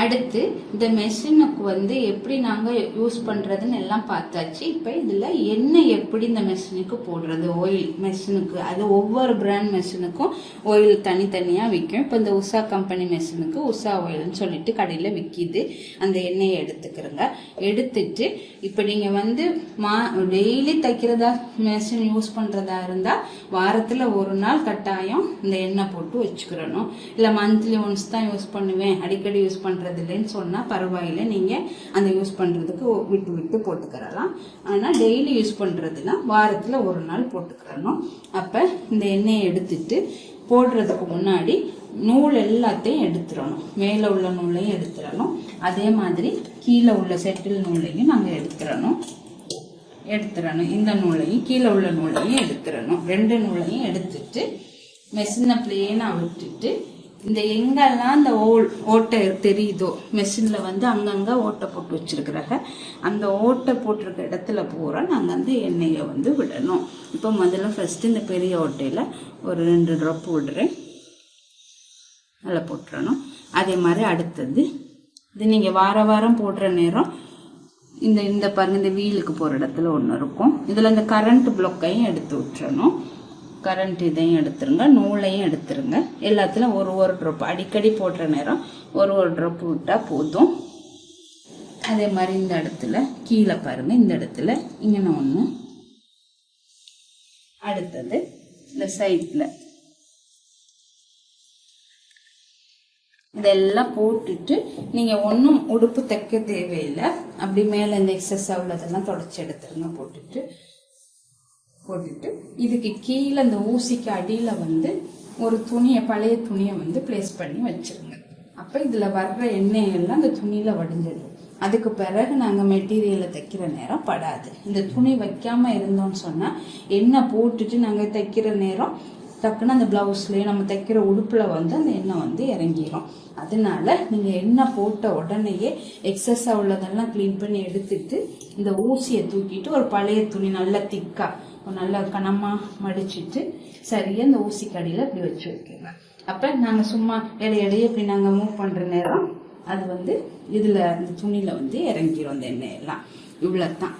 அடுத்து இந்த மெஷினுக்கு வந்து எப்படி நாங்கள் யூஸ் பண்ணுறதுன்னு எல்லாம் பார்த்தாச்சு. இப்போ இதில் எண்ணெய் எப்படி இந்த மெஷினுக்கு போடுறது, ஆயில் மெஷினுக்கு, அது ஒவ்வொரு பிராண்ட் மெஷினுக்கும் ஆயில் தனித்தனியாக விற்கும். இப்போ இந்த உஷா கம்பெனி மெஷினுக்கு உஷா ஆயில்னு சொல்லிட்டு கடையில் விற்கிது. அந்த எண்ணெயை எடுத்துக்கிறோங்க. எடுத்துட்டு இப்போ நீங்கள் வந்து டெய்லி தைக்கிறதா மெஷின் யூஸ் பண்ணுறதா இருந்தால் வாரத்தில் ஒரு நாள் கட்டாயம் இந்த எண்ணெய் போட்டு வச்சுக்கிறணும். இல்லை மந்த்லி ஒன்ஸ் தான் யூஸ் பண்ணுவேன், அடிக்கடி யூஸ் பண்ணுறது இல்லைன்னு சொன்னா பரவாயில்லை, நீங்க அந்த யூஸ் பண்றதுக்கு விட்டு விட்டு போட்டுக்கிறலாம். ஆனா டெய்லி யூஸ் பண்றதுனா வாரத்துல ஒரு நாள் போட்டுக்கிறணும். அப்ப இந்த எண்ணெயை எடுத்துட்டு போடுறதுக்கு முன்னாடி நூல் எல்லாத்தையும் எடுத்துடணும். மேல உள்ள நூலையும் எடுத்துடணும், அதே மாதிரி கீழே உள்ள செட்டில் நூலையும் நாங்க எடுத்துடணும். இந்த நூலையும் கீழே உள்ள நூலையும் எடுத்துடணும். ரெண்டு நூலையும் எடுத்துட்டு மெஷினை பிளேனா விட்டுட்டு இந்த எங்கெல்லாம் இந்த ஓட்டை தெரியுதோ மெஷின்ல வந்து அங்கங்க ஓட்டை போட்டு வச்சிருக்கிறாங்க, அந்த ஓட்டை போட்டிருக்க இடத்துல பூரா நாங்கள் அந்த எண்ணெயை வந்து விடணும். இப்போ முதல்ல ஃபர்ஸ்ட் இந்த பெரிய ஓட்டையில ஒரு 2 ட்ராப் விடுறேன், நல்லா போட்டுறணும். அதே மாதிரி அடுத்தது இது நீங்க வாரம் போடுற நேரம் இந்த பாருங்க, இந்த வீலுக்கு போற இடத்துல ஒன்று இருக்கும். இதுல இந்த கரண்ட் பிளாக்கையும் எடுத்து விட்டுறணும். கரண்ட் இதையும் எடுத்துருங்க, நூலையும் எடுத்துருங்க. எல்லாத்துலையும் ஒரு ட்ராப், அடிக்கடி போடுற நேரம் ஒரு ட்ராப் விட்டா போதும். அதே மாதிரி இந்த இடத்துல கீழே பாருங்க, இந்த இடத்துல இங்கே ஒன்று, அடுத்தது இந்த சைட்ல இதெல்லாம் போட்டுட்டு நீங்க ஒன்றும் உடுப்பு தைக்க தேவையில்லை. அப்படி மேல இந்த எக்ஸஸ் உள்ளதெல்லாம் தொடச்சி எடுத்துருங்க. போட்டுட்டு இதுக்கு கீழே இந்த ஊசிக்கு அடியில வந்து ஒரு துணியை, பழைய துணியை வந்து பிளேஸ் பண்ணி வச்சிருங்க. அப்ப இதுல வர்ற எண்ணெய் எல்லாம் இந்த துணியில வடிஞ்சிடும். அதுக்கு பிறகு நாங்க மெட்டீரியலை தைக்கிற நேரம் படாது. இந்த துணி வைக்காம இருந்தோம்னு சொன்னா எண்ணெய் போட்டுட்டு நாங்க தைக்கிற நேரம் டக்குன்னு அந்த பிளவுஸ்லயே நம்ம தைக்கிற உடுப்புல வந்து அந்த எண்ணெய் வந்து இறங்கிடும். அதனால நீங்க எண்ணெய் போட்ட உடனேயே எக்ஸஸா உள்ளதெல்லாம் கிளீன் பண்ணி எடுத்துட்டு இந்த ஊசியை தூக்கிட்டு ஒரு பழைய துணி நல்லா திக்கா நல்லா கனமா மடிச்சிட்டு சரியா இந்த ஊசி கடியில இப்படி வச்சு வைக்கணும். அப்ப நாங்க சும்மா இடையிடையே இப்படி நாங்க மூவ் பண்ற நேரம் அது வந்து இதுல இந்த துணியில வந்து இறங்கிரும் அந்த எண்ணெய் எல்லாம். இவ்வளவுதான்.